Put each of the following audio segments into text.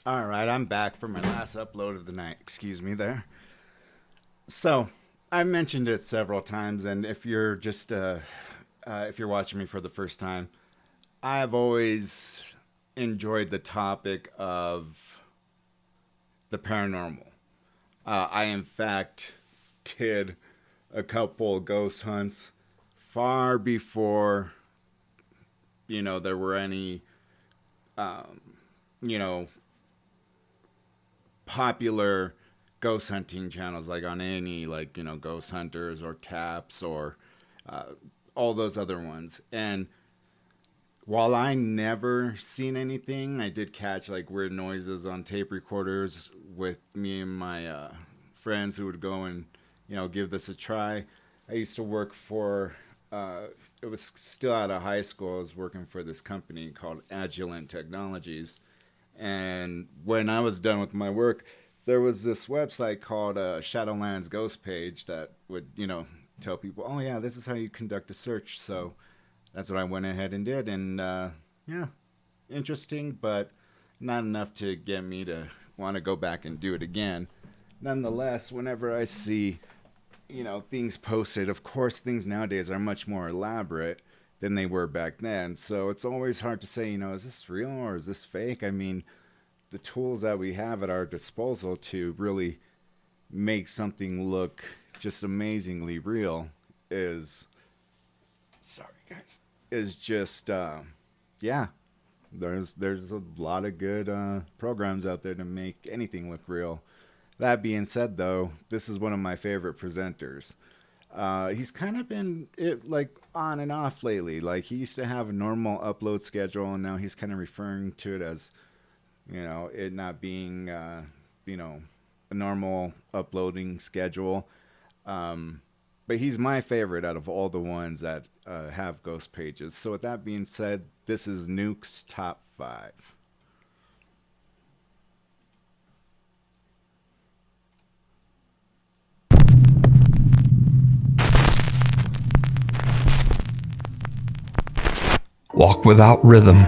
All right, I'm back for my last upload of the night. Excuse me there. So, I mentioned it several times, and if you're watching me for the first time, I've always enjoyed the topic of the paranormal. I, in fact, did a couple ghost hunts far before, there were any, you know, popular ghost hunting channels like on any ghost hunters or taps or all those other ones. And while I never seen anything, I did catch like weird noises on tape recorders with me and my friends who would go and give this a try. I used to work for it was still out of high school. I was working for this company called Agilent Technologies. And when I was done with my work, there was this website called Shadowlands Ghost Page that would, tell people, oh, yeah, this is how you conduct a search. So that's what I went ahead and did. And, yeah, interesting, but not enough to get me to want to go back and do it again. Nonetheless, whenever I see, things posted, of course, things nowadays are much more elaborate than they were back then. So it's always hard to say, is this real or is this fake? I mean, the tools that we have at our disposal to really make something look just amazingly real is just, yeah, there's a lot of good programs out there to make anything look real. That being said, though, this is one of my favorite presenters. He's kind of been on and off lately. Like, he used to have a normal upload schedule, and now he's kind of referring to it as, it not being, a normal uploading schedule. But he's my favorite out of all the ones that have ghost pages. So with that being said, this is Nukes Top 5. Walk without rhythm.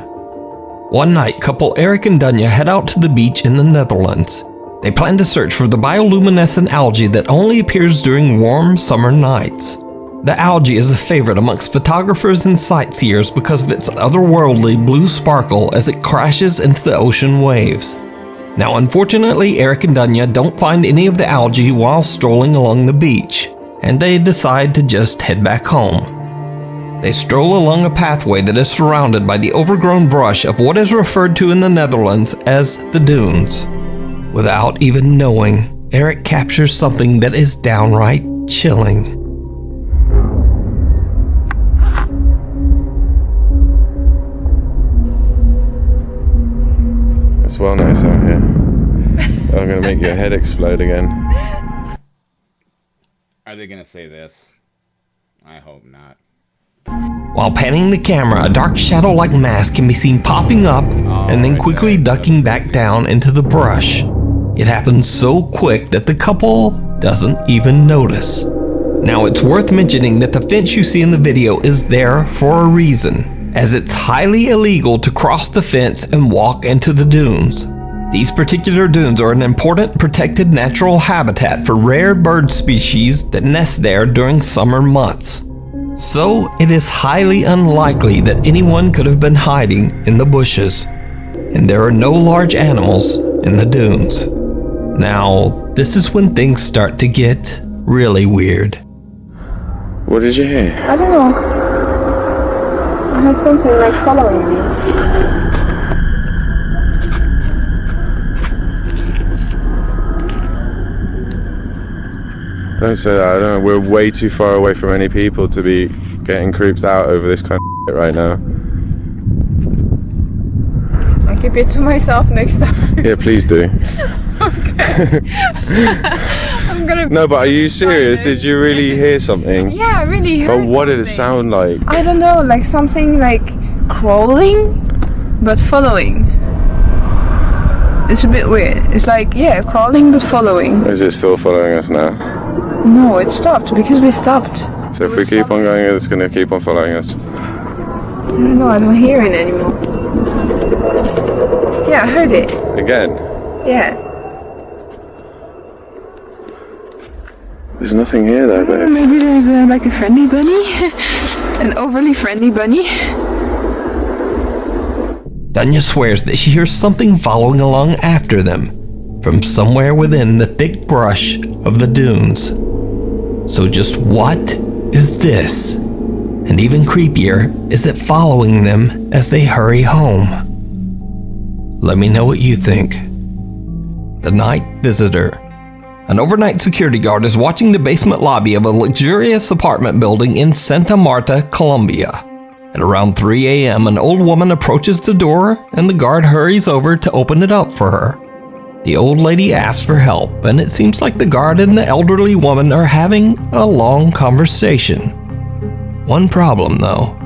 One night, couple Eric and Dunya head out to the beach in the Netherlands. They plan to search for the bioluminescent algae that only appears during warm summer nights. The algae is a favorite amongst photographers and sightseers because of its otherworldly blue sparkle as it crashes into the ocean waves. Now, unfortunately, Eric and Dunya don't find any of the algae while strolling along the beach, and they decide to just head back home. They stroll along a pathway that is surrounded by the overgrown brush of what is referred to in the Netherlands as the dunes. Without even knowing, Eric captures something that is downright chilling. It's well nice out here. I'm going to make your head explode again. Are they going to say this? I hope not. While panning the camera, a dark shadow-like mass can be seen popping up and then quickly ducking back down into the brush. It happens so quick that the couple doesn't even notice. Now, it's worth mentioning that the fence you see in the video is there for a reason, as it's highly illegal to cross the fence and walk into the dunes. These particular dunes are an important protected natural habitat for rare bird species that nest there during summer months. So, it is highly unlikely that anyone could have been hiding in the bushes. And there are no large animals in the dunes. Now, this is when things start to get really weird. What did you hear? I don't know. I had something like following me. Don't say that. I don't know. We're way too far away from any people to be getting creeped out over this kind of shit right now. I'll keep it to myself next time. Yeah, please do. Okay. I'm gonna. No, but are you serious? Did you really hear something? Yeah, I really heard. But what did it something. sound like? I don't know, like something like crawling, but following. It's a bit weird. It's like, yeah, crawling but following. Is it still following us now? No, it stopped because we stopped. So if we keep on going, it's going to keep on following us. I don't know, I don't hear it anymore. Yeah, I heard it. Again? Yeah. There's nothing here though, babe. Maybe there's like a friendly bunny. An overly friendly bunny. Dunya swears that she hears something following along after them from somewhere within the thick brush of the dunes. So just what is this? And even creepier, is it following them as they hurry home? Let me know what you think. The Night Visitor. An overnight security guard is watching the basement lobby of a luxurious apartment building in Santa Marta, Colombia. At around 3 a.m., an old woman approaches the door and the guard hurries over to open it up for her. The old lady asks for help, and it seems like the guard and the elderly woman are having a long conversation. One problem though,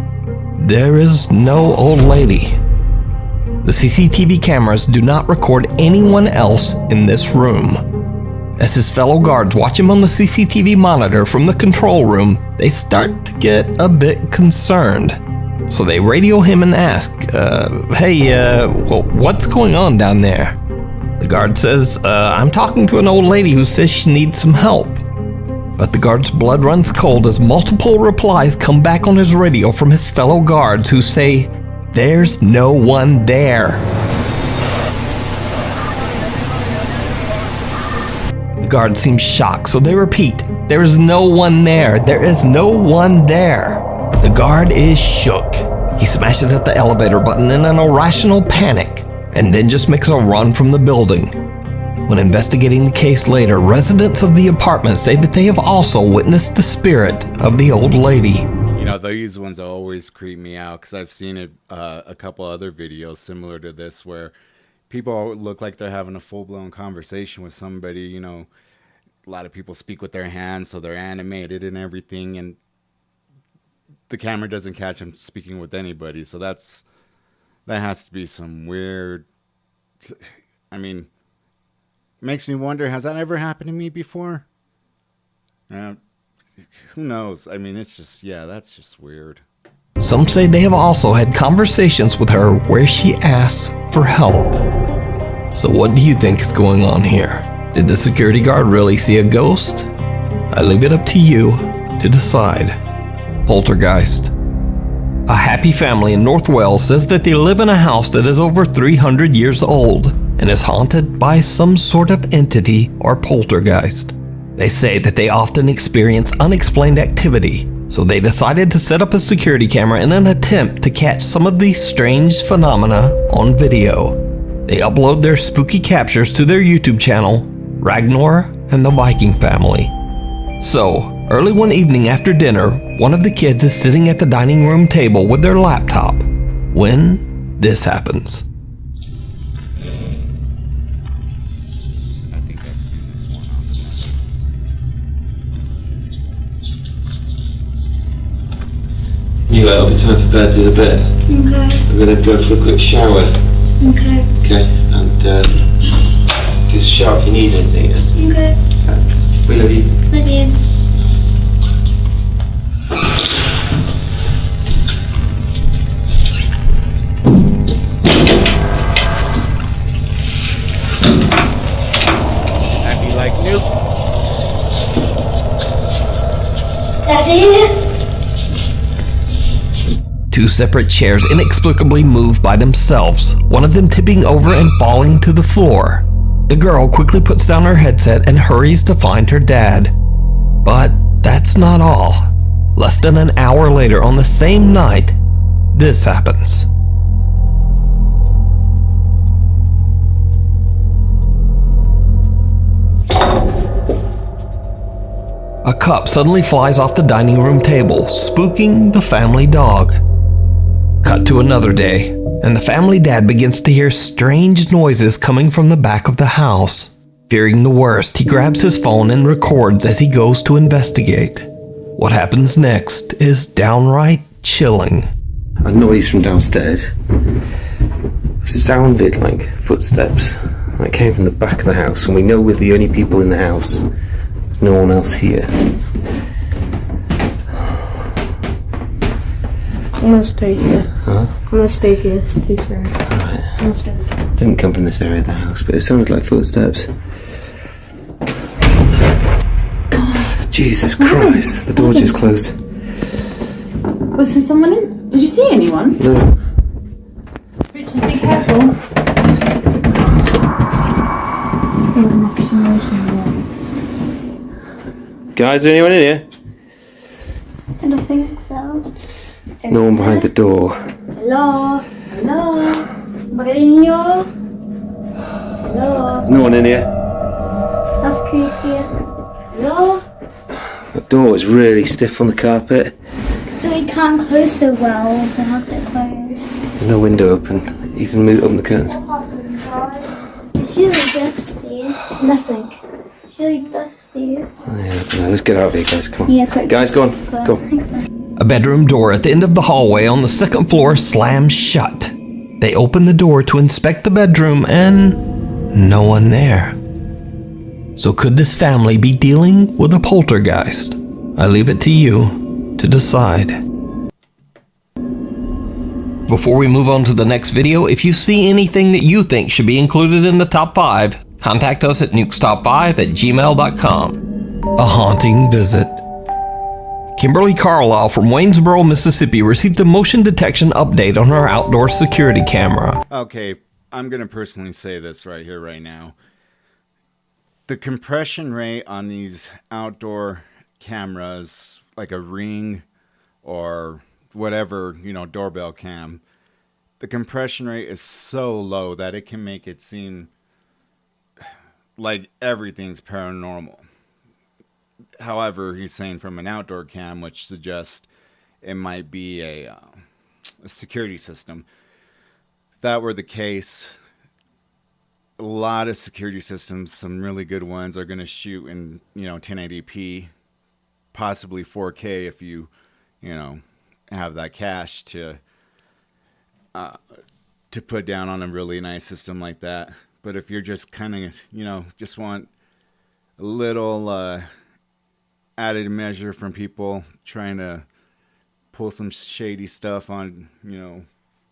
there is no old lady. The CCTV cameras do not record anyone else in this room. As his fellow guards watch him on the CCTV monitor from the control room, they start to get a bit concerned. So they radio him and ask, hey, what's going on down there? The guard says, I'm talking to an old lady who says she needs some help. But the guard's blood runs cold as multiple replies come back on his radio from his fellow guards who say, there's no one there. The guard seems shocked, so they repeat, there is no one there. There is no one there. The guard is shook. He smashes at the elevator button in an irrational panic, and then just makes a run from the building. When investigating the case later, residents of the apartment say that they have also witnessed the spirit of the old lady. You know, these ones always creep me out because I've seen it a couple other videos similar to this where people look like they're having a full-blown conversation with somebody. You know, a lot of people speak with their hands, so they're animated and everything, and the camera doesn't catch them speaking with anybody. So that has to be some weird, I mean, makes me wonder, has that ever happened to me before? Who knows? I mean, it's just, yeah, that's just weird. Some say they have also had conversations with her where she asks for help. So what do you think is going on here? Did the security guard really see a ghost? I leave it up to you to decide. Poltergeist. A happy family in North Wales says that they live in a house that is over 300 years old and is haunted by some sort of entity or poltergeist. They say that they often experience unexplained activity, so they decided to set up a security camera in an attempt to catch some of these strange phenomena on video. They upload their spooky captures to their YouTube channel, Ragnar and the Viking Family. So, early one evening after dinner, one of the kids is sitting at the dining room table with their laptop when this happens. I think I've seen this one off another. Anyway, it'll be time for bed to the bed. Okay. I'm gonna go for a quick shower. Okay. Okay, and just shout if you need anything. Yeah? Okay. We love you. Love you. That'd be like Nuke. Daddy? Two separate chairs inexplicably move by themselves, one of them tipping over and falling to the floor. The girl quickly puts down her headset and hurries to find her dad. But that's not all. Less than an hour later on the same night, this happens. A cup suddenly flies off the dining room table, spooking the family dog. Cut to another day, and the family dad begins to hear strange noises coming from the back of the house. Fearing the worst, he grabs his phone and records as he goes to investigate. What happens next is downright chilling. A noise from downstairs sounded like footsteps that came from the back of the house, and we know we're the only people in the house. There's no one else here. I'm gonna stay here. Huh? I'm gonna stay here. It's too scary. Alright. I'm gonna stay here. Didn't come from this area of the house, but it sounded like footsteps. Jesus Christ, the door just closed. Was there someone in? Did you see anyone? No. Richard, be careful. Guys, is there anyone in here? I don't think so. No one behind the door. Hello? Hello? Marino? Hello? There's no one in here. That's creepy. Hello? The door is really stiff on the carpet. So we can't close so well, so how can it close? There's no window open. Ethan, move open the curtains. It's really dusty. Nothing. It's really dusty. Yeah, I don't know. Let's get out of here, guys. Come on. Yeah, quick. Guys, go on. Go on. A bedroom door at the end of the hallway on the second floor slams shut. They open the door to inspect the bedroom and no one there. So could this family be dealing with a poltergeist? I leave it to you to decide. Before we move on to the next video, if you see anything that you think should be included in the top 5, contact us at nukestop5@gmail.com. A haunting visit. Kimberly Carlisle from Waynesboro, Mississippi received a motion detection update on her outdoor security camera. Okay, I'm going to personally say this right here, right now. The compression rate on these outdoor cameras, like a Ring or whatever, doorbell cam, the compression rate is so low that it can make it seem like everything's paranormal. However, he's saying from an outdoor cam, which suggests it might be a security system. If that were the case, a lot of security systems, some really good ones, are going to shoot in 1080p, possibly 4K if you have that cash to put down on a really nice system like that. But if you're just kind of just want a little added measure from people trying to pull some shady stuff on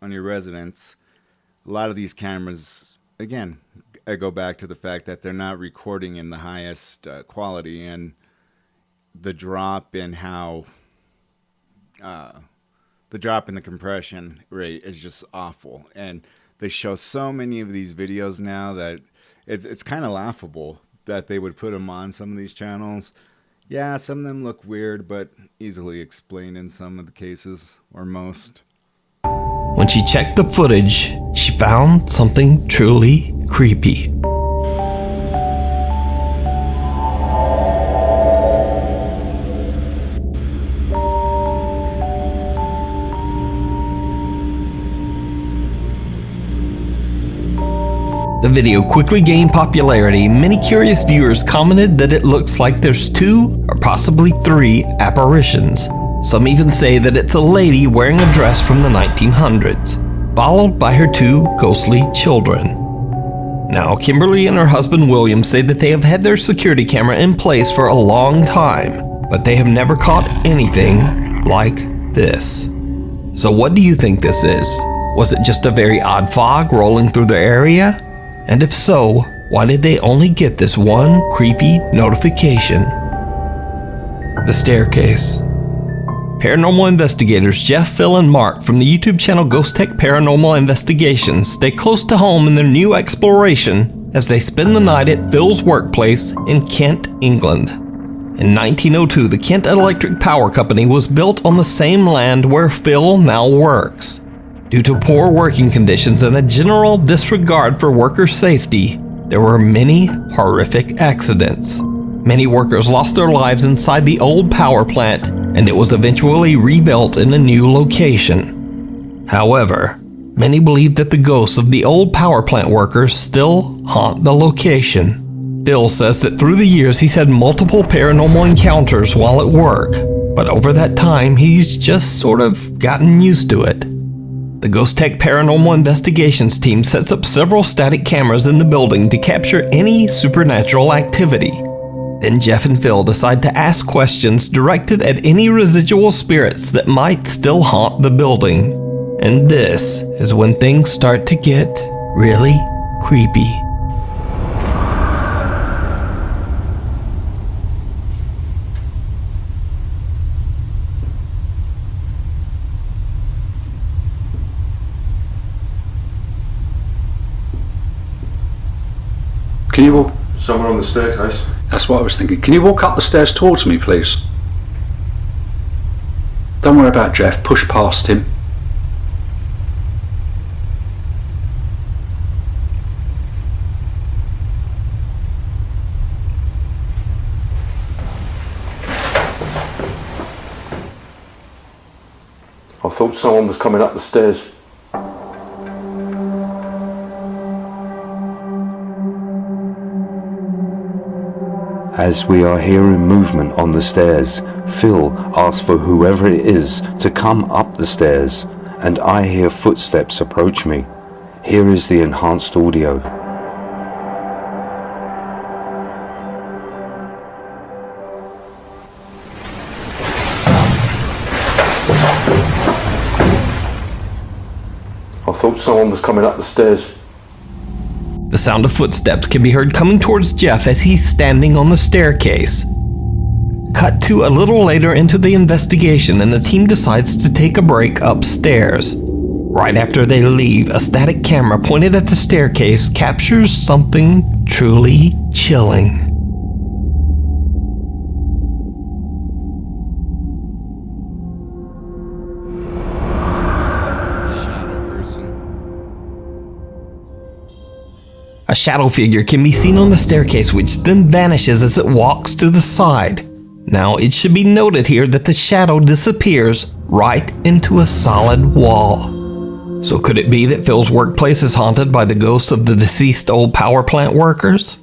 on your residence, a lot of these cameras, again, I go back to the fact that they're not recording in the highest quality, and the drop in the compression rate is just awful. And they show so many of these videos now that it's kind of laughable that they would put them on some of these channels. Yeah, some of them look weird, but easily explained in some of the cases, or most. When she checked the footage, she found something truly creepy. The video quickly gained popularity. Many curious viewers commented that it looks like there's 2 or possibly 3 apparitions. Some even say that it's a lady wearing a dress from the 1900s, followed by her 2 ghostly children. Now, Kimberly and her husband William say that they have had their security camera in place for a long time, but they have never caught anything like this. So what do you think this is? Was it just a very odd fog rolling through the area? And if so, why did they only get this one creepy notification? The staircase. Paranormal investigators Jeff, Phil, and Mark from the YouTube channel Ghost Tech Paranormal Investigations stay close to home in their new exploration as they spend the night at Phil's workplace in Kent, England. In 1902, the Kent Electric Power Company was built on the same land where Phil now works. Due to poor working conditions and a general disregard for worker safety, there were many horrific accidents. Many workers lost their lives inside the old power plant, and it was eventually rebuilt in a new location. However, many believe that the ghosts of the old power plant workers still haunt the location. Bill says that through the years he's had multiple paranormal encounters while at work, but over that time he's just sort of gotten used to it. The Ghost Tech Paranormal Investigations team sets up several static cameras in the building to capture any supernatural activity. Then Jeff and Phil decide to ask questions directed at any residual spirits that might still haunt the building. And this is when things start to get really creepy. Can you walk? Somewhere on the staircase. That's what I was thinking. Can you walk up the stairs towards me, please? Don't worry about Jeff. Push past him. I thought someone was coming up the stairs. As we are hearing movement on the stairs, Phil asks for whoever it is to come up the stairs, and I hear footsteps approach me. Here is the enhanced audio. I thought someone was coming up the stairs. The sound of footsteps can be heard coming towards Jeff as he's standing on the staircase. Cut to a little later into the investigation, and the team decides to take a break upstairs. Right after they leave, a static camera pointed at the staircase captures something truly chilling. A shadow figure can be seen on the staircase, which then vanishes as it walks to the side. Now, it should be noted here that the shadow disappears right into a solid wall. So could it be that Phil's workplace is haunted by the ghosts of the deceased old power plant workers?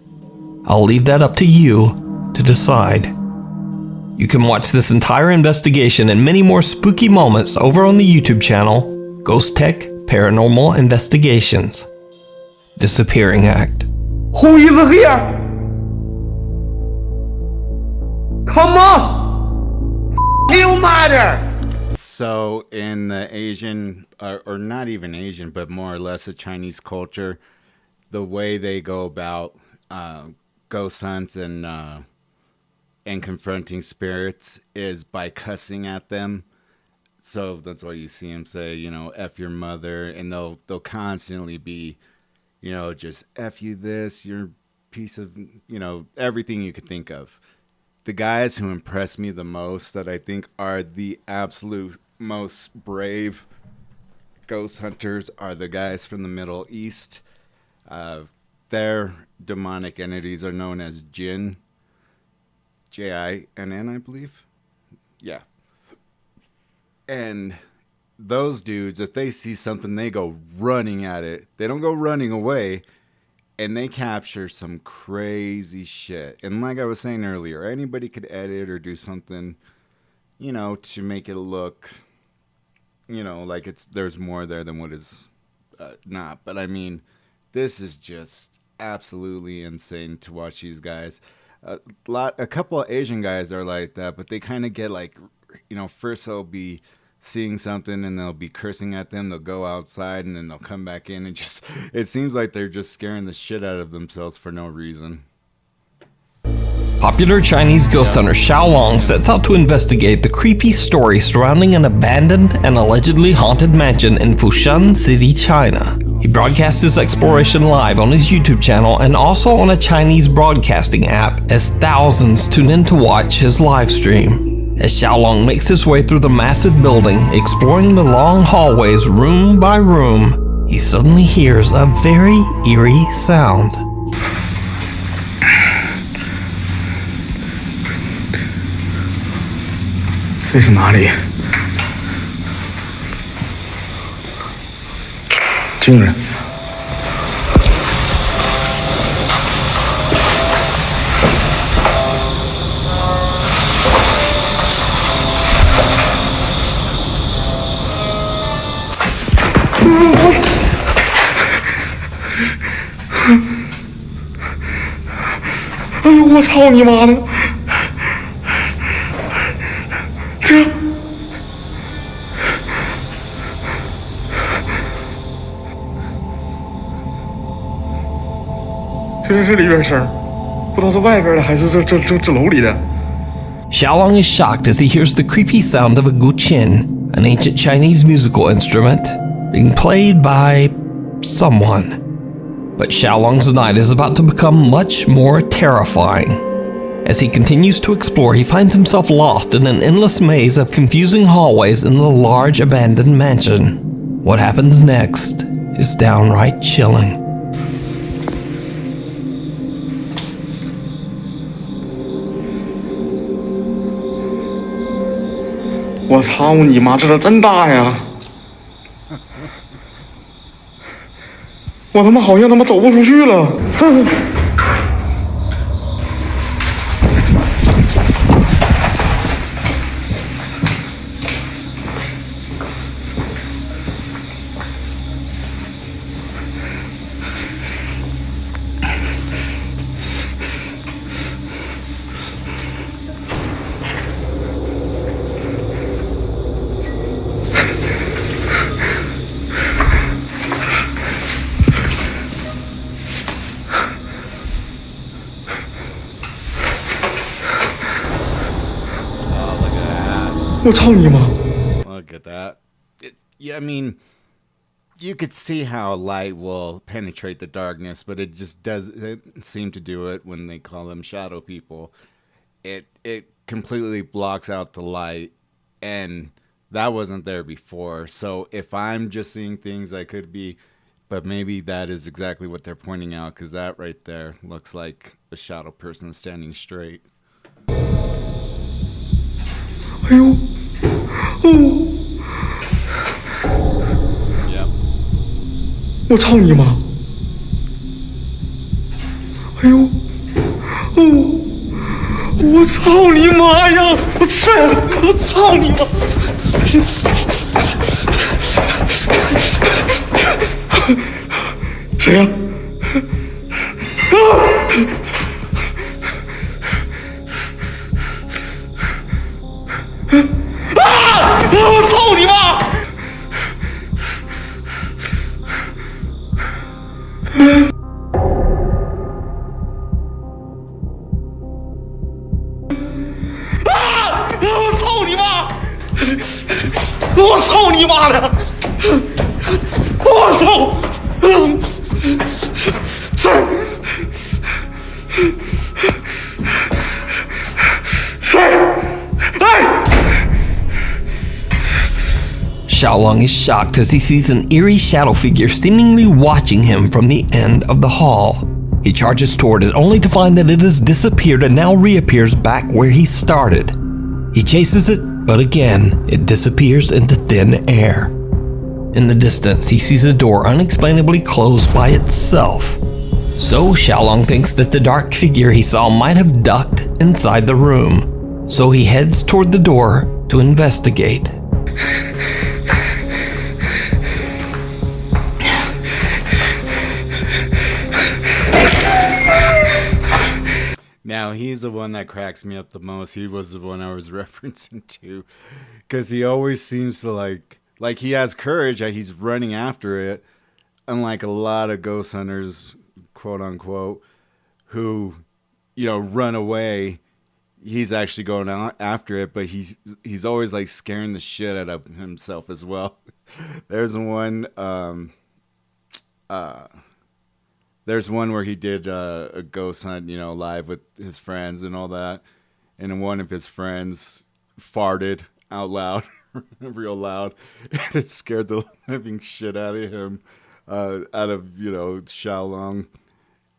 I'll leave that up to you to decide. You can watch this entire investigation and many more spooky moments over on the YouTube channel, Ghost Tech Paranormal Investigations. Disappearing Act. Who is here? Come on! You matter! So in the Asian, or not even Asian, but more or less a Chinese culture, the way they go about ghost hunts and confronting spirits is by cussing at them. So that's why you see them say, you know, F your mother, and they'll constantly be, you know, just F you this, you're piece of, you know, everything you could think of. The guys who impress me the most, that I think are the absolute most brave ghost hunters, are the guys from the Middle East. Their demonic entities are known as Jinn. Jinn, I believe. Yeah. And those dudes, if they see something, they go running at it. They don't go running away, and they capture some crazy shit. And like I was saying earlier, anybody could edit or do something, you know, to make it look, you know, like there's more there than what is not. But I mean, this is just absolutely insane to watch these guys. A couple of Asian guys are like that, but they kind of get like, you know, first they'll be seeing something and they'll be cursing at them. They'll go outside and then they'll come back in and just, it seems like they're just scaring the shit out of themselves for no reason. Popular Chinese ghost hunter Xiao Long sets out to investigate the creepy story surrounding an abandoned and allegedly haunted mansion in Foshan City, China. He broadcasts his exploration live on his YouTube channel and also on a Chinese broadcasting app as thousands tune in to watch his live stream. As Xiaolong makes his way through the massive building, exploring the long hallways room by room, he suddenly hears a very eerie sound. This is哪里？惊人！哎呦，我操你妈的！这是里边声，不知道是外边的还是这楼里的。Xiaolong is shocked as he hears the creepy sound of a guqin, an ancient Chinese musical instrument, being played by someone. But Xiaolong's night is about to become much more terrifying. As he continues to explore, he finds himself lost in an endless maze of confusing hallways in the large abandoned mansion. What happens next is downright chilling. 我操你妈，这真大呀！我他妈好像他妈走不出去了。我操你妈！ Look at that. Yeah, I mean, you could see how light will penetrate the darkness, but it just doesn't seem to do it when they call them shadow people. It completely blocks out the light, and that wasn't there before. So if I'm just seeing things, I could be, but maybe that is exactly what they're pointing out, because that right there looks like a shadow person standing straight. 哎呦，哦， Yep. 我操你妈！哎呦，哦，我操你妈呀！我操你妈！谁呀？啊！ 啊！我操你妈！啊！我操你妈！我操你妈的！我操！Xiaolong is shocked as he sees an eerie shadow figure seemingly watching him from the end of the hall. He charges toward it only to find that it has disappeared and now reappears back where he started. He chases it, but again, it disappears into thin air. In the distance, he sees a door unexplainably closed by itself. So Xiaolong thinks that the dark figure he saw might have ducked inside the room. So he heads toward the door to investigate. Now, he's the one that cracks me up the most. He was the one I was referencing to. Because he always seems to like he has courage. He's running after it. Unlike a lot of ghost hunters, quote unquote, who, run away. He's actually going after it, but he's always like scaring the shit out of himself as well. There's one where he did a ghost hunt, live with his friends and all that. And one of his friends farted out loud, real loud. And it scared the living shit out of him, out of, Xiaolong.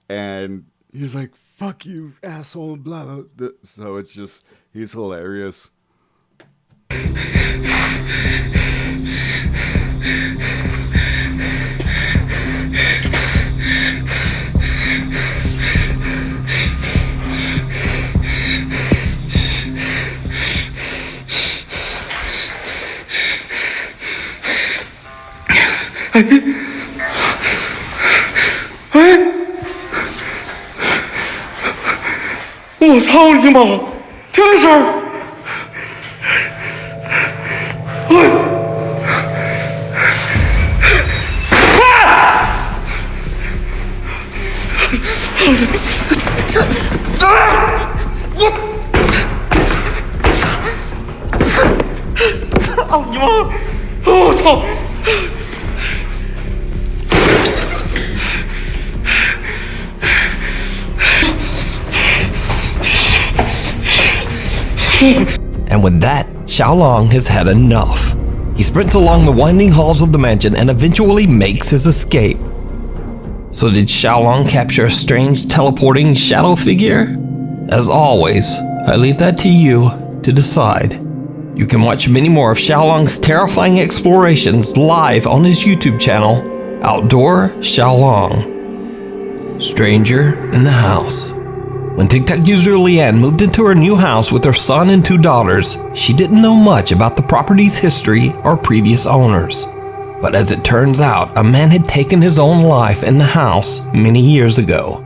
And he's like, fuck you, asshole, blah, blah, blah. So it's just, he's hilarious. 我操你妈！听这声儿，操你妈！我操！ And with that, Xiaolong has had enough. He sprints along the winding halls of the mansion and eventually makes his escape. So did Xiaolong capture a strange teleporting shadow figure? As always, I leave that to you to decide. You can watch many more of Xiaolong's terrifying explorations live on his YouTube channel, Outdoor Xiaolong. Stranger in the House. When TikTok user Leanne moved into her new house with her son and 2 daughters, she didn't know much about the property's history or previous owners. But as it turns out, a man had taken his own life in the house many years ago.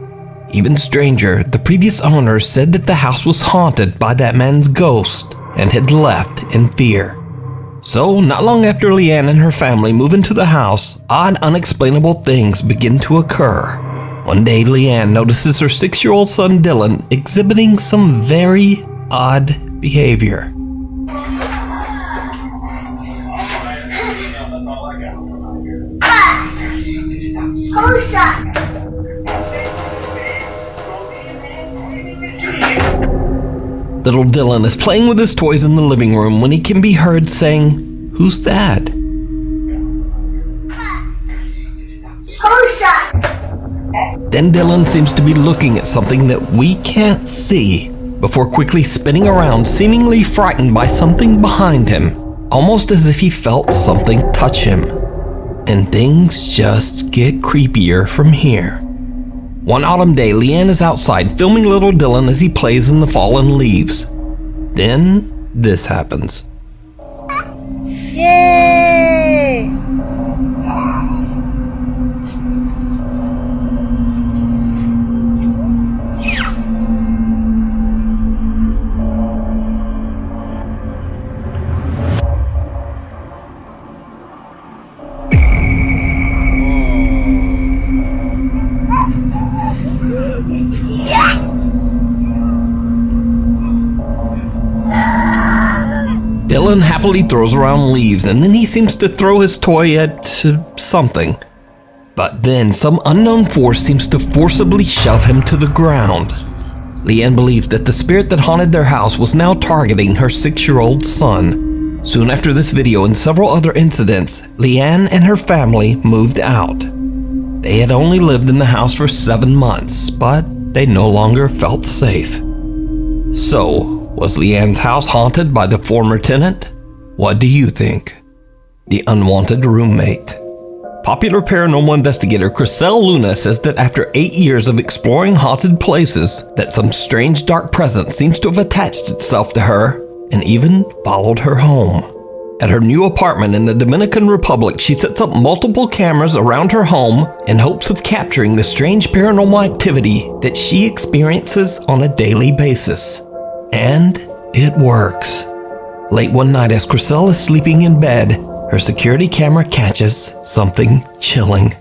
Even stranger, the previous owners said that the house was haunted by that man's ghost and had left in fear. So, not long after Leanne and her family move into the house, odd, unexplainable things begin to occur. One day, Leanne notices her 6-year-old son Dylan exhibiting some very odd behavior. Little Dylan is playing with his toys in the living room when he can be heard saying, "Who's that?" Then Dylan seems to be looking at something that we can't see, before quickly spinning around, seemingly frightened by something behind him, almost as if he felt something touch him. And things just get creepier from here. One autumn day, Leanne is outside filming little Dylan as he plays in the fallen leaves. Then this happens. Yay! Dylan happily throws around leaves, and then he seems to throw his toy at something. But then some unknown force seems to forcibly shove him to the ground. Leanne believes that the spirit that haunted their house was now targeting her 6-year-old son. Soon after this video and several other incidents, Leanne and her family moved out. They had only lived in the house for 7 months, but they no longer felt safe. So, was Leanne's house haunted by the former tenant? What do you think? The unwanted roommate. Popular paranormal investigator Chriselle Luna says that after 8 years of exploring haunted places, that some strange dark presence seems to have attached itself to her and even followed her home. At her new apartment in the Dominican Republic, she sets up multiple cameras around her home in hopes of capturing the strange paranormal activity that she experiences on a daily basis. And it works. Late one night as Chriselle is sleeping in bed, her security camera catches something chilling.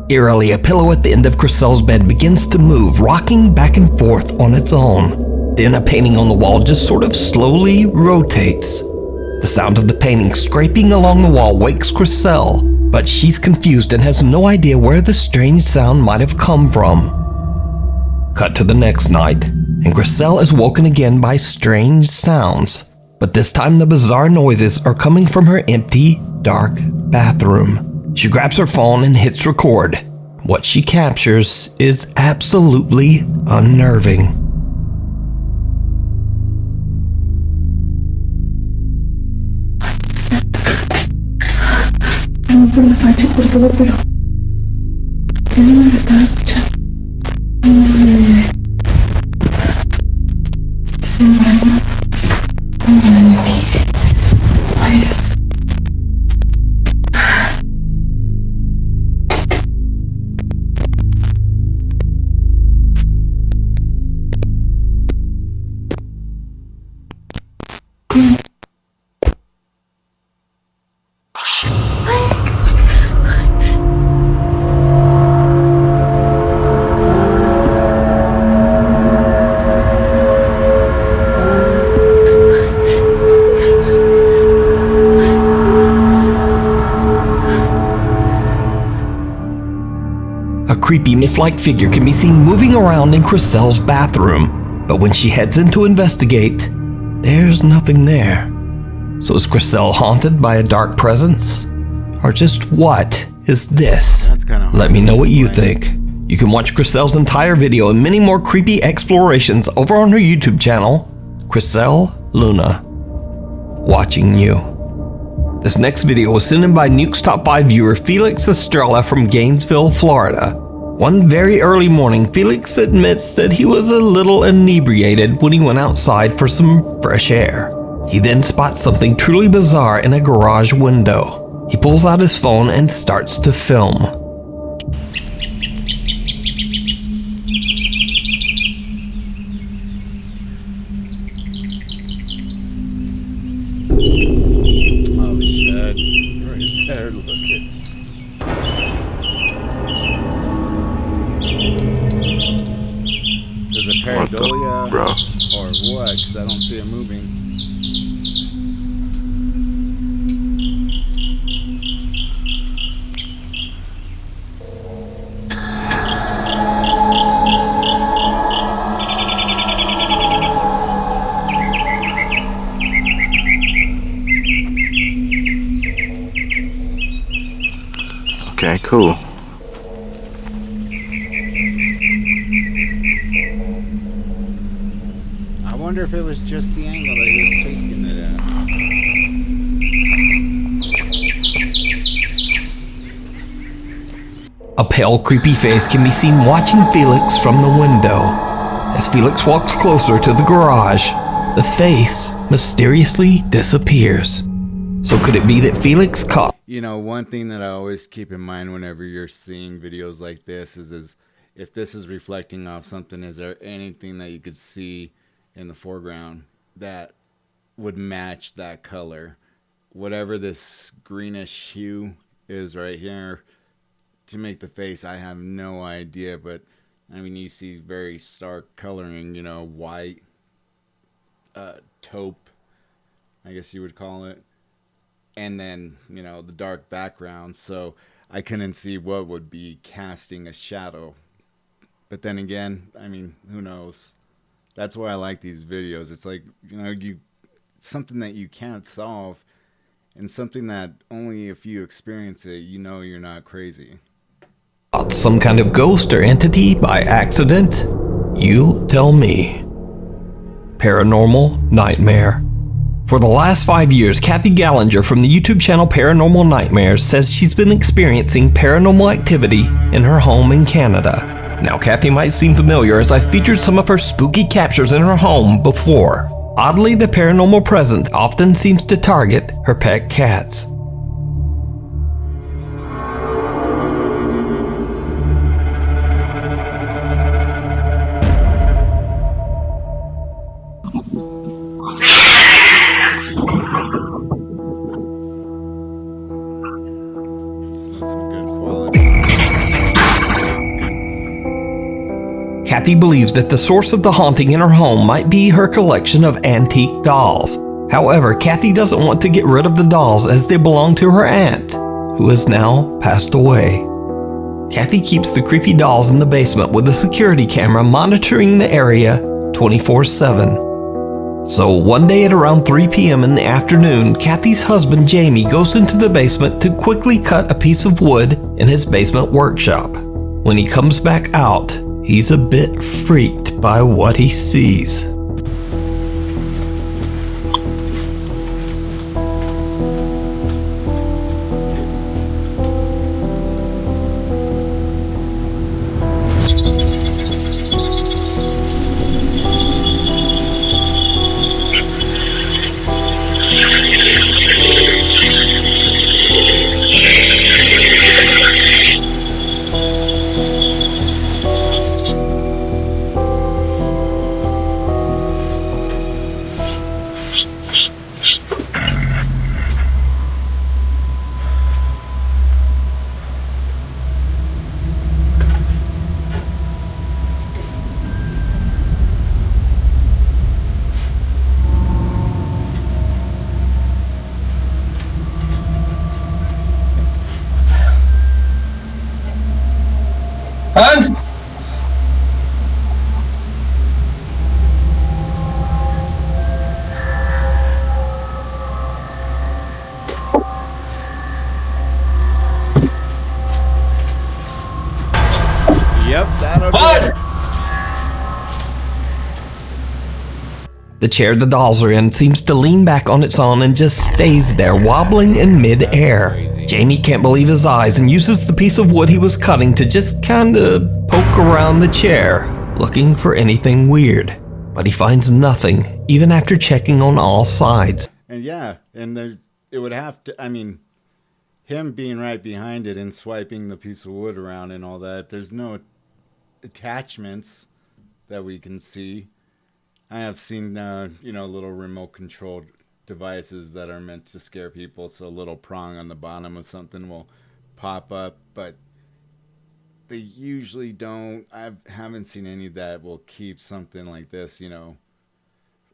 Eerily, a pillow at the end of Chriselle's bed begins to move, rocking back and forth on its own. Then a painting on the wall just sort of slowly rotates. The sound of the painting scraping along the wall wakes Chriselle, but she's confused and has no idea where the strange sound might have come from. Cut to the next night, and Chriselle is woken again by strange sounds. But this time the bizarre noises are coming from her empty, dark bathroom. She grabs her phone and hits record. What she captures is absolutely unnerving. No por la pared, por todo, pero eso no lo estaba escuchando. A creepy mist-like figure can be seen moving around in Chriselle's bathroom, but when she heads in to investigate, there's nothing there. So is Chriselle haunted by a dark presence? Or just what is this? Let me know what you think. You can watch Chriselle's entire video and many more creepy explorations over on her YouTube channel, Chriselle Luna. Watching you. This next video was sent in by Nukes Top 5 viewer Felix Estrella from Gainesville, Florida. One very early morning, Felix admits that he was a little inebriated when he went outside for some fresh air. He then spots something truly bizarre in a garage window. He pulls out his phone and starts to film. Oh shit. Right there, look it. Is it pareidolia or what? Because I don't see it moving. Okay, cool. I wonder if it was just the angle that he was taking it A pale, creepy face can be seen watching Felix from the window. As Felix walks closer to the garage, the face mysteriously disappears. So could it be that Felix caught? You know, one thing that I always keep in mind whenever you're seeing videos like this is if this is reflecting off something, is there anything that you could see in the foreground that would match that color? Whatever this greenish hue is right here to make the face, I have no idea, but I mean, you see very stark coloring, you know, white, taupe, I guess you would call it. And then, you know, the dark background. So I couldn't see what would be casting a shadow. But then again, I mean, who knows? That's why I like these videos. It's like, you know, something that you can't solve and something that only if you experience it, you know you're not crazy. Some kind of ghost or entity by accident? You tell me. Paranormal Nightmare. For the last 5 years, Kathy Gallinger from the YouTube channel Paranormal Nightmares says she's been experiencing paranormal activity in her home in Canada. Now, Kathy might seem familiar as I've featured some of her spooky captures in her home before. Oddly, the paranormal presence often seems to target her pet cats. Kathy believes that the source of the haunting in her home might be her collection of antique dolls. However, Kathy doesn't want to get rid of the dolls as they belong to her aunt, who has now passed away. Kathy keeps the creepy dolls in the basement with a security camera monitoring the area 24/7. So one day at around 3 p.m. in the afternoon, Kathy's husband Jamie goes into the basement to quickly cut a piece of wood in his basement workshop. When he comes back out, he's a bit freaked by what he sees. Hun? Yep, that'll do it. The chair the dolls are in seems to lean back on its own and just stays there, wobbling in mid-air. Jamie can't believe his eyes and uses the piece of wood he was cutting to just kinda poke around the chair, looking for anything weird. But he finds nothing, even after checking on all sides. And yeah, and it would have to, I mean, him being right behind it and swiping the piece of wood around and all that, there's no attachments that we can see. I have seen, little remote controlled devices that are meant to scare people, so a little prong on the bottom of something will pop up, but they usually don't. I haven't seen any that will keep something like this,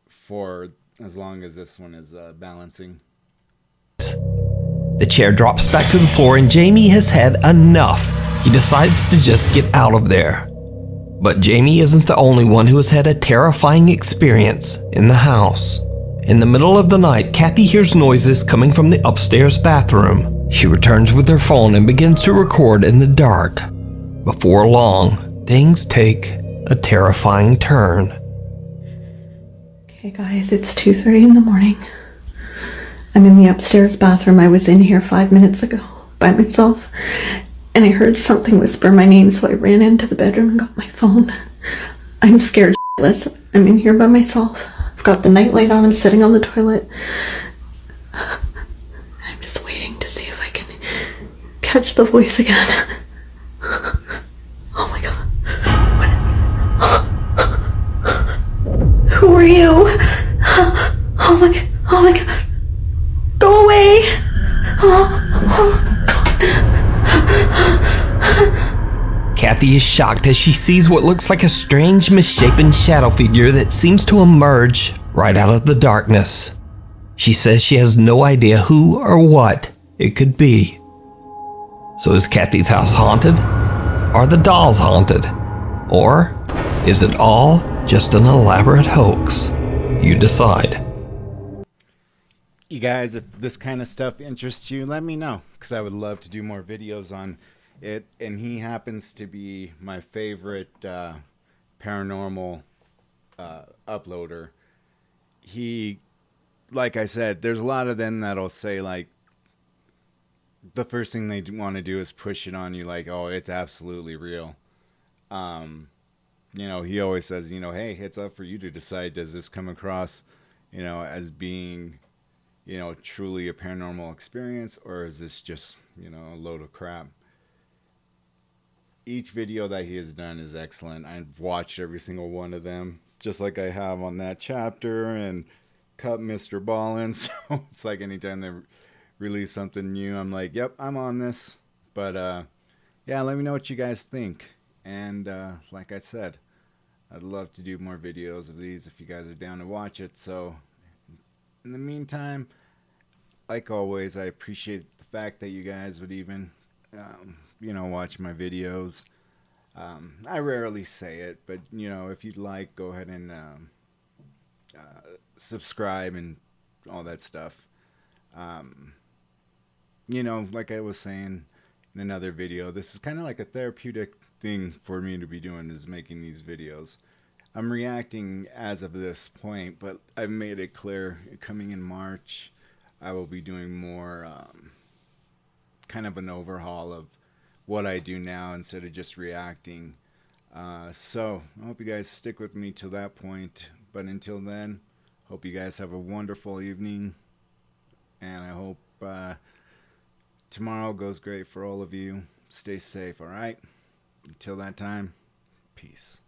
for as long as this one is balancing. The chair drops back to the floor and Jamie has had enough. He decides to just get out of there. But Jamie isn't the only one who has had a terrifying experience in the house. In the middle of the night, Kathy hears noises coming from the upstairs bathroom. She returns with her phone and begins to record in the dark. Before long, things take a terrifying turn. Okay guys, it's 2:30 in the morning. I'm in the upstairs bathroom. I was in here 5 minutes ago by myself, and I heard something whisper my name, so I ran into the bedroom and got my phone. I'm scared shitless. I'm in here by myself. I've got the nightlight on. I'm sitting on the toilet. I'm just waiting to see if I can catch the voice again. Oh my god. What is... Who are you? Oh my god. Go away. Kathy is shocked as she sees what looks like a strange, misshapen shadow figure that seems to emerge right out of the darkness. She says she has no idea who or what it could be. So is Kathy's house haunted? Are the dolls haunted? Or is it all just an elaborate hoax? You decide. You guys, if this kind of stuff interests you, let me know, because I would love to do more videos on it. And he happens to be my favorite paranormal uploader. He, like I said, there's a lot of them that'll say, like, the first thing they want to do is push it on you, like, oh, it's absolutely real. He always says, hey, it's up for you to decide, does this come across, as being, truly a paranormal experience, or is this just, a load of crap? Each video that he has done is excellent. I've watched every single one of them, just like I have on that chapter and Cut Mr. Ballin. So it's like anytime they release something new, I'm like, yep, I'm on this. But yeah, let me know what you guys think. And like I said, I'd love to do more videos of these if you guys are down to watch it. So in the meantime, like always, I appreciate the fact that you guys would even, watch my videos. I rarely say it, but, if you'd like, go ahead and subscribe and all that stuff. Like I was saying in another video, this is kind of like a therapeutic thing for me to be doing, is making these videos. I'm reacting as of this point, but I've made it clear coming in March, I will be doing more kind of an overhaul of what I do now instead of just reacting. So I hope you guys stick with me till that point. But until then, hope you guys have a wonderful evening. And I hope tomorrow goes great for all of you. Stay safe, all right? Until that time, peace.